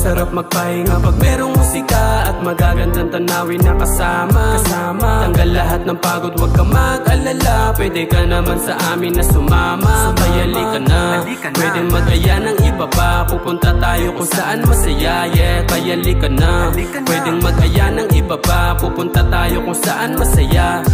sarap magpahinga pag merong musika at magagandang tanawin na kasama. Tanggal lahat ng pagod, wag ka mag-alala, pwede ka naman sa amin na sumama. Mayali ka na, pwede mag-aya ng iba pa, pupunta tayo kung saan masaya. Yeah, mayali ka na, pwede mag-aya ng iba pa, pupunta tayo kung saan masaya.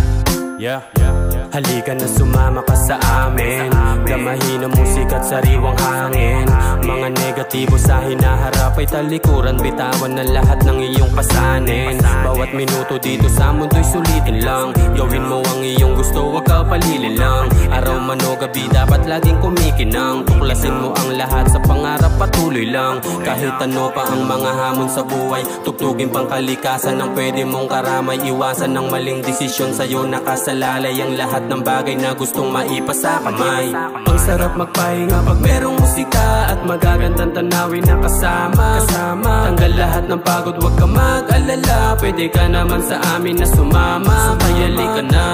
Halika na sumama ka sa amin, damahin ang musika at sariwang hangin. Mga negatibo sa hinaharap ay talikuran, bitawan na lahat ng iyong pasanin. Bawat minuto dito sa mundo'y sulitin lang, gawin mo ang iyong gusto, wag ka palili lang. Araw man o gabi dapat laging kumikinang, tuklasin mo ang lahat sa pangarap, patuloy lang. Kahit ano pa ang mga hamon sa buhay, tugtugin pang kalikasan ng pwede mong karamay. Iwasan ng maling desisyon, sa'yo nakasalalay ang lahat ng bagay na gustong maipasa kamay. Ang sarap magpahinga pag merong musika at magagandang tanawin na kasama. Tanggal lahat ng pagod, wag ka mag-alala, pwede ka naman sa amin na sumama. Mayali ka na,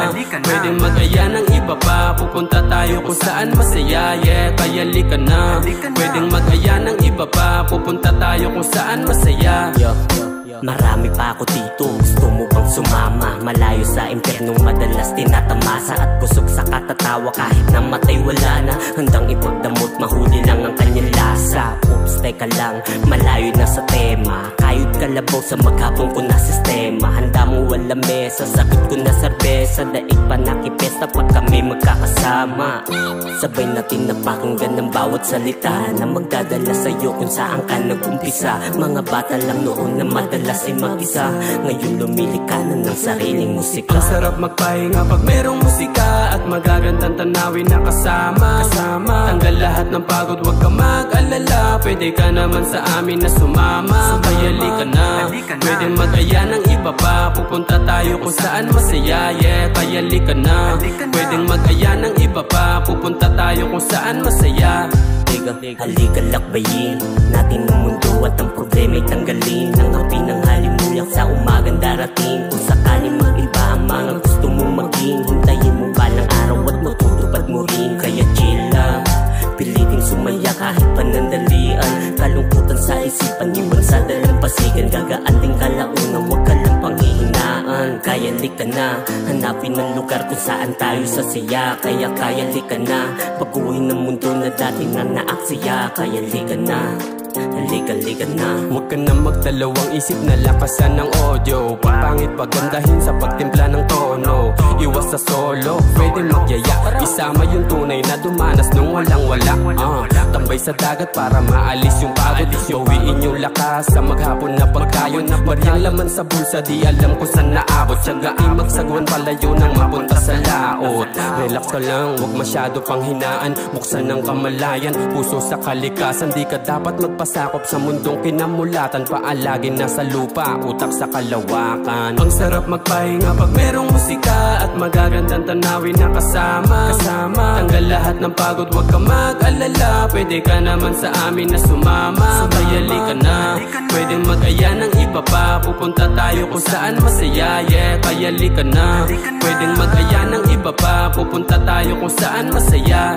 pwede mag-aya ng iba pa, pupunta tayo kung saan masaya. Yeah, mayali ka na, pwede mag-aya ng iba pa, pupunta tayo kung saan masaya. Marami pa ako dito, gusto mo bang sumama? Malayo sa impyernong madalas tinatamasa, at busog sa katatawa kahit na matay wala na. Handang ipagdamot, mahuli lang ang kanyang lasa. Oops, teka lang, malayo na sa tema. Kayod kalabaw sa maghapon ko na sistema. Handa mo wala mesa, sagot ko na serbesa. Daig pa nakipesta pag kami magkakasama. Sabay natin napakinggan ng bawat salita na magdadala sa'yo kung saan ka nag-umpisa. Mga bata lang noon na madalas ay mag-isa, ngayon lumili ka na ng sariling musika. Ang sarap magpahinga pag merong musika at magagandang tanawin na kasama. Tanggal lahat ng pagod, wag ka mag-alala, pwede ka naman sa amin na sumama. Mayali ka na, pwede mag-aya ng iba pa, pupunta tayo kung saan masaya. Yeah, mayali ka na, pwede mag-aya ng iba pa, pupunta tayo kung saan masaya. Halika lakbayin natin ang mundo at ang problema'y tanggalin. Nang ang pinanghalimuyak sa umagang darating, kung sakaling mag-iba ang mga gusto mong maging, hintayin mo balang araw at matutupad mo rin. Kaya chill lang, piliting sumaya kahit panandalian. Kalungkutan sa isipan, iwan sa dalampasigan, gagaan din kalaunan, wag ka lang panghihinaan. Kaya lika na, hanapin ang lugar kung saan tayo sasaya. Kaya lika na, baguhin ang mundo na dati na naaksaya. Kaya lika na, halika na. Huwag ka na magdalawang isip na lakasan ng audio, papangit pagandahin sa pagtimpla ng tono. Iwas sa solo, pwede magyaya, isama yung tunay na dumanas nung walang-wala. Tambay sa dagat para maalis yung pagod, bawiin yung lakas sa maghapon na pagkayon. Maryang laman sa bulsa, di alam kung saan naabot. Tsagain magsagwan palayo nang mapunta sa laot. Relax ka lang, huwag masyado pang hinaan, buksan ng kamalayan, puso sa kalikasan. Di ka dapat magpasakop sa mundong kinamulatan, paalagin nasa lupa, utak sa kalawakan. Ang sarap magpahinga pag merong musika at magagandang tanawin na kasama. Tanggal lahat ng pagod, wag ka mag-alala, pwede ka naman sa amin na sumama. Mayali ka na, pwede mag-aya ng iba pa, pupunta tayo kung saan masaya. Yeah, mayali ka na, pwede mag-aya ng iba pa, pupunta tayo kung saan masaya.